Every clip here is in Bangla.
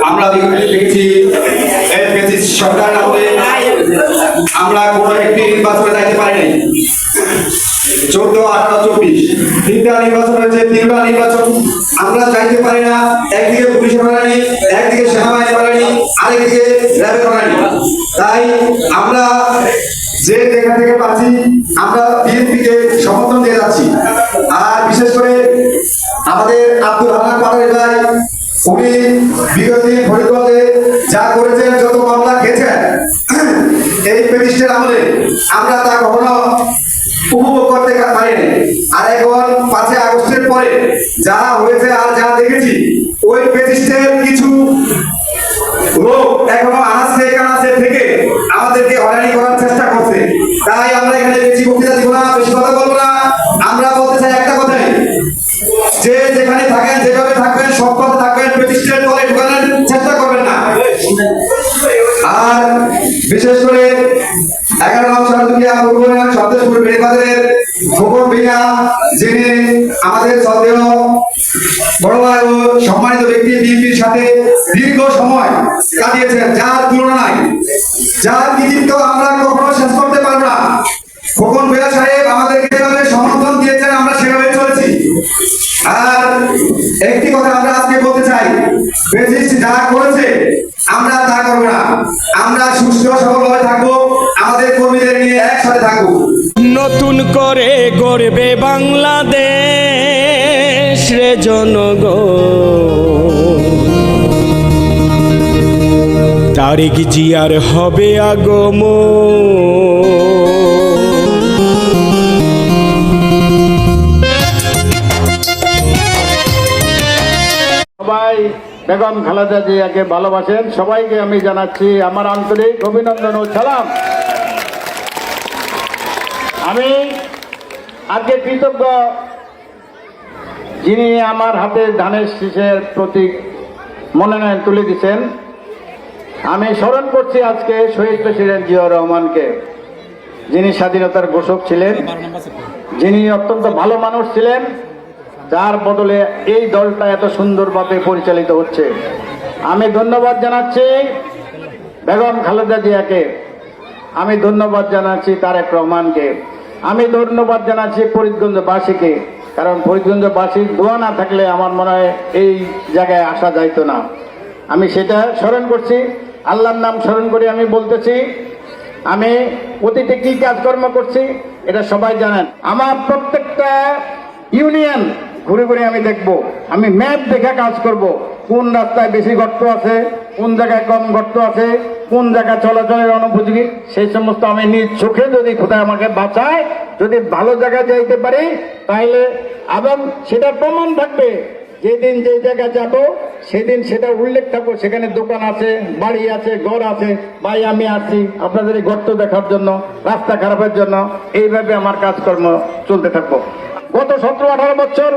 আমরা দেখেছি সরকার আমলে আমরা কোনো একটি নির্বাচনে যাইতে পারি নাই। 14, 18, 24 তিনটা নির্বাচন হয়েছে, তিনটা নির্বাচন আমরা যাইতে পারি না। একদিকে পুলিশের বানানি, একদিকে সেনাবাহিনী বানানি, আরেকদিকে র্যাবের বানানি। তাই আমরা যে জায়গা থেকে পাচ্ছি আমরা বিএনপিকে সমর্থন দিয়ে যাচ্ছি। আর বিশেষ করে আমাদের আব্দুল হান্নান পাটোয়ারি ভাই, উনি বিগত ফরিদগঞ্জে যা করেছেন, যত মামলা খেয়েছেন এই প্রেসিডেন্টের আমলে, আমরা তা কখনো উপভোগ করতে পারিনি। আর এখন 5 আগস্টের পরে যা হয়েছে আর যা দেখেছি, ওই প্রেসিডেন্টের কিছু লোক এখনো আনাচে কানাচে থেকে আমাদেরকে হয়রানি করার চেষ্টা করছে। তাই আমরা এখানে বেশি বক্তৃতা দিব না, বেশি কথা বলবো না। আমরা বলতে চাই একটা কথাই, যে যেখানে থাকেন, যেভাবে থাকবেন, সব কথা থাকবেন, প্রতিষ্ঠানের দলে ঢোকানোর চেষ্টা করবেন না। আর বিশেষ করে 11 নং সরজুকিয়া পূর্বনারায়ণ সন্দেশপুর বেড়িবাজারের খোকন ভূঁইয়া, যিনি আমাদের শ্রদ্ধেয় বড় ভাই ও সম্মানিত ব্যক্তি, বিএনপির সাথে দীর্ঘ সময় কাটিয়েছেন, যার তুলনা নাই, যার কৃতিত্ব আমরা কখনো শেষ করতে পারবো না। খোকন ভূঁইয়া সাহেব আমাদেরকে যেভাবে সমর্থন দিয়েছেন, আমরা সেভাবে চলেছি। আর একটি কথা আমরা আজকে বলতে চাই, ফ্যাসিস্ট যা করেছে আমরা তা করবো না। আমরা সুস্থ সবলভাবে থাকবো, আমাদের কর্মীদের নিয়ে একসাথে থাকবো। নতুন করে গড়বে বাংলাদেশ রে জনগণ, তারেক জিয়ার হবে আগমন। সবাই বেগম খালেদা জিয়াকে ভালোবাসেন, সবাইকে আমি জানাচ্ছি আমার আন্তরিক অভিনন্দন ও সালাম। আমি আজকে কৃতজ্ঞ, যিনি আমার হাতে ধানের শীষের প্রতীক মনোনয়ন তুলে দিচ্ছেন। আমি স্মরণ করছি আজকে শহীদ প্রেসিডেন্ট জিয়াউর রহমানকে, যিনি স্বাধীনতার ঘোষক ছিলেন, যিনি অত্যন্ত ভালো মানুষ ছিলেন, যার বদলে এই দলটা এত সুন্দরভাবে পরিচালিত হচ্ছে। আমি ধন্যবাদ জানাচ্ছি বেগম খালেদা জিয়াকে, আমি ধন্যবাদ জানাচ্ছি তারেক রহমানকে, আমি ধন্যবাদ জানাচ্ছি ফরিদগঞ্জবাসীকে। কারণ ফরিদগঞ্জবাসীর দোয়া না থাকলে আমার মনে হয় এই জায়গায় আসা যাইতো না। আমি সেটা স্মরণ করছি, আল্লাহর নাম স্মরণ করে আমি বলতেছি, আমি অতীতে কি কাজকর্ম করছি এটা সবাই জানেন। আমার প্রত্যেকটা ইউনিয়ন ঘুরে ঘুরে আমি দেখব, আমি ম্যাপ দেখে কাজ করব, কোন রাস্তায় বেশি গর্ত আছে, কোন জায়গায় কম গর্ত আছে, কোন জায়গায় চলাচলের অনুপযোগী, সেই সমস্ত আমি নিজ চোখে যদি খোদা আমাকে বাঁচায়, যদি ভালো জায়গায় যাইতে পারি, তাহলে এবং সেটা প্রমাণ থাকবে। যেদিন যে জায়গায় যাব সেদিন সেটা উল্লেখ থাকবো, সেখানে দোকান আছে, বাড়ি আছে, ঘর আছে, ভাই আমি আসছি আপনাদের এই গর্ত দেখার জন্য, রাস্তা খারাপের জন্য। এইভাবে আমার কাজকর্ম চলতে থাকবো। গত 17-18 বছর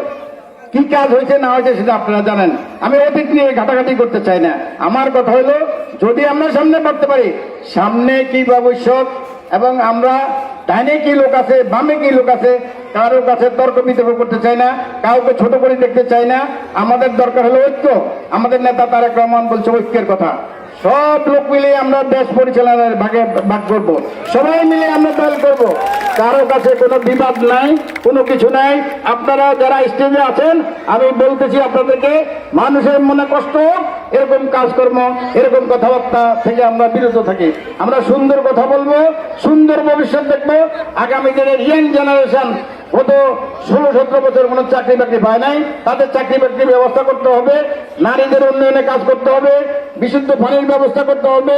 কি কাজ হয়েছে না হয়েছে সেটা আপনারা জানেন। আমি অতীত নিয়ে ঘাটাঘাটি করতে চাই না। আমার কথা হলো, যদি আমরা সামনে পারতে পারি, সামনে কি ভবিষ্যৎ, এবং আমরা ডাইনে কি লোক আছে, বামে কি লোক আছে, কারোর কাছে তর্ক বিতর্ক করতে চাই না, কাউকে ছোট করে দেখতে চাই না। আমাদের দরকার হলো ঐক্য। আমাদের নেতা তারেক রহমান বলছে ঐক্যের কথা। সব লোক মিলে আমরা দেশ পরিচালনার ভাগ করবো, সবাই মিলে আমরা দল করব। কারো কাছে কোনো বিবাদ নাই, কোনো কিছু নাই। আপনারা যারা স্টেজে আছেন, আমি বলতেছি আপনাদেরকে, মানুষের মনে কষ্ট হোক, এরকম কাজকর্ম, এরকম কথাবার্তা থেকে আমরা বিরত থাকি। আমরা সুন্দর কথা বলবো, সুন্দর ভবিষ্যৎ দেখবো। আগামী দিনের ইয়াং জেনারেশন গত 16-17 বছর কোনো চাকরি বাকরি পায় নাই, তাদের চাকরি বাকরির ব্যবস্থা করতে হবে, নারীদের উন্নয়নে কাজ করতে হবে, বিশুদ্ধ পানির ব্যবস্থা করতে হবে।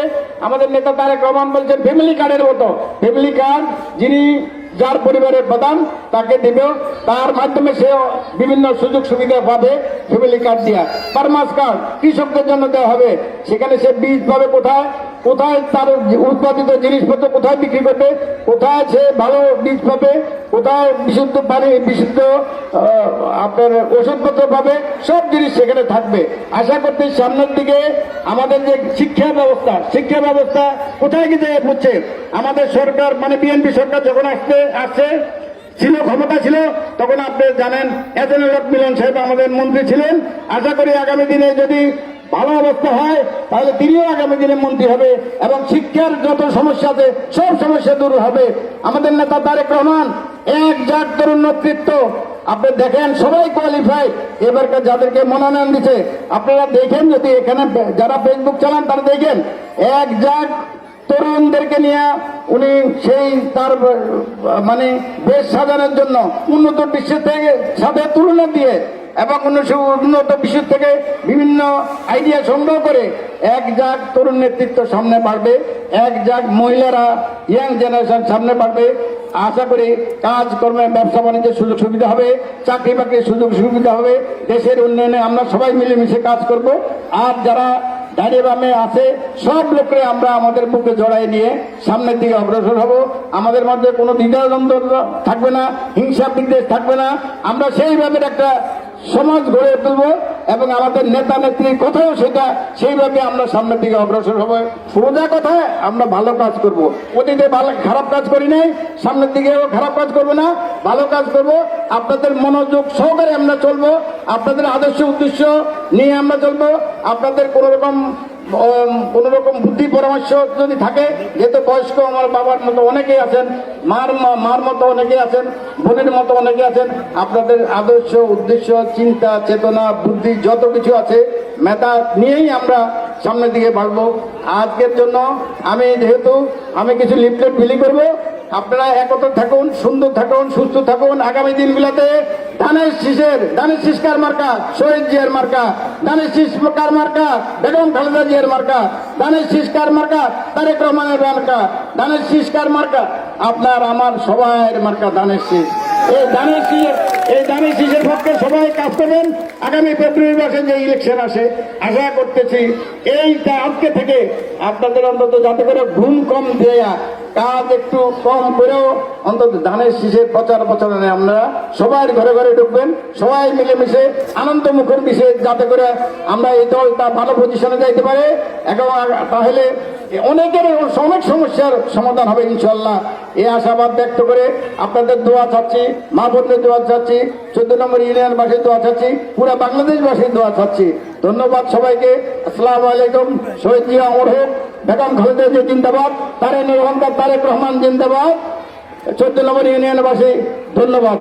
আমাদের নেতা তারেক রহমান বলছেন ফ্যামিলি কার্ডের মতো, ফ্যামিলি কার্ড যিনি যার পরিবারের প্রধান তাকে দিবে, তার মাধ্যমে সে বিভিন্ন সুযোগ সুবিধা পাবে। ফ্যামিলি কার্ড দিয়া ফার্মার্স কার্ড কৃষকদের জন্য দেওয়া হবে, সেখানে সে বীজ পাবে কোথায়, কোথায় তার উৎপাদিত জিনিসপত্র কোথায় বিক্রি করবে, কোথায় সে ভালো বীজ পাবে, কোথায় বিশুদ্ধ পানি, বিশুদ্ধ আপনার ওষুধপত্র পাবে, সব জিনিস সেখানে থাকবে। আশা করতে সামনের দিকে আমাদের যে শিক্ষা ব্যবস্থা কোথায় কি জায়গায় পড়ছে। আমাদের সরকার মানে বিএনপি সরকার যখন আসছে ছিল, ক্ষমতা ছিল, তখন আপনি জানেন এজেনুল হক মিলন সাহেব আমাদের মন্ত্রী ছিলেন। আশা করি আগামী দিনে যদি ভালো অবস্থা হয়, তাহলে তিনিও আগামী দিনে মন্ত্রী হবে এবং শিক্ষার যত সমস্যা আছে সব সমস্যা দূর হবে। আমাদের নেতা তারেক রহমান এক জাত তরুণ নেতৃত্ব, আপনি দেখেন সবাই কোয়ালিফাইড, এবারকার যাদেরকে মনোনয়ন দিচ্ছে আপনারা দেখেন, যদি এখানে যারা ফেসবুক চালান তারা দেখেন এক জাত তরুণদেরকে নিয়ে উনি সেই তার মানে দেশ সাজানোর জন্য উন্নত বিশ্বের থেকে সাথে তুলনা দিয়ে এবং উন্নত বিশ্ব থেকে বিভিন্ন আইডিয়া সংগ্রহ করে এক জাগ তরুণ নেতৃত্ব সামনে বাড়বে, এক জাগ মহিলারা ইয়াং জেনারেশন সামনে বাড়বে। আশা করি কাজকর্মে ব্যবসা বাণিজ্যের সুযোগ সুবিধা হবে, চাকরি বাকরির সুযোগ সুবিধা হবে, দেশের উন্নয়নে আমরা সবাই মিলেমিশে কাজ করব। আর যারা দাঁড়িয়ে বামে আছে সব লোকরে আমরা আমাদের বুকে জড়াই নিয়ে সামনের দিকে অগ্রসর হব। আমাদের মধ্যে কোনো দ্বিধাদ্বন্দ্ব থাকবে না, হিংসা বিদ্বেষ থাকবে না। আমরা সেইভাবে একটা সমাজ গড়ে তুলব এবং আমাদের নেতা নেত্রীর কথাও সেটা সেইভাবে আমরা সামনের দিকে অগ্রসর হব। সোজা কথায় আমরা ভালো কাজ করব, অতীতে ভালো খারাপ কাজ করি নাই, সামনের দিকেও খারাপ কাজ করবো না, ভালো কাজ করব। আপনাদের মনোযোগ সহকারে আমরা চলবো, আপনাদের আদর্শ উদ্দেশ্য নিয়ে আমরা চলবো। আপনাদের কোন রকম বুদ্ধি পরামর্শ যদি থাকে, যেহেতু বয়স্ক আমার বাবার মতো অনেকেই আছেন, মার মতো অনেকেই আছেন, বোনের মতো অনেকে আছেন, আপনাদের আদর্শ উদ্দেশ্য চিন্তা চেতনা বুদ্ধি যত কিছু আছে মেধা নিয়েই আমরা সামনের দিকে বাড়বো। আজকের জন্য আমি কিছু লিফলেট বিলি করব, আপনারা একত্র থাকুন, সুন্দর থাকুন, সুস্থ থাকুন। আগামী দিনগুলোতে ধানের শীষ কার মার্কা, শহীদ জিয়ার মার্কা, ধানের শীষ কার মার্কা, বেগম খালেদা জিয়ার মার্কা, ধানের শীষ কার মার্কা, তারেক রহমানের মার্কা, ধানের শীষ কার মার্কা, আপনার আমার সবার মার্কা ধানের শীষ। এই ধানের শীষের পক্ষে সবাই কাজ করবেন। আগামী ফেব্রুয়ারি মাসে যে ইলেকশন আসে, আশা করতেছি এইটা আজকে থেকে আপনাদের অন্তত যাতে করে ঘুম কম দেয়া, কাজ একটু কম করেও অন্তত ধানের শীষের প্রচারণে আমরা সবাই ঘরে ঘরে ঢুকবেন, সবাই মিলেমিশে আনন্দ মুখর বিষয়ে যাতে করে আমরা এই দলটা ভালো পজিশনে যাইতে পারে এবং তাহলে অনেক সমস্যার সমাধান হবে ইনশাল্লাহ। এই আশাবাদ ব্যক্ত করে আপনাদের দোয়া চাচ্ছি, মা বোনদের দোয়া চাচ্ছি, 14 নম্বর ইউনিয়নবাসীর দোয়া চাচ্ছি, পুরো বাংলাদেশবাসীর দোয়া চাচ্ছি। ধন্যবাদ সবাইকে। আসসালামু আলাইকুম। শহীদ জিয়া অমর হোক, বেগম খালেদা জিয়া জিন্দাবাদ, তারেক রহমান জিন্দাবাদ, 14 নম্বর ইউনিয়নবাসী ধন্যবাদ।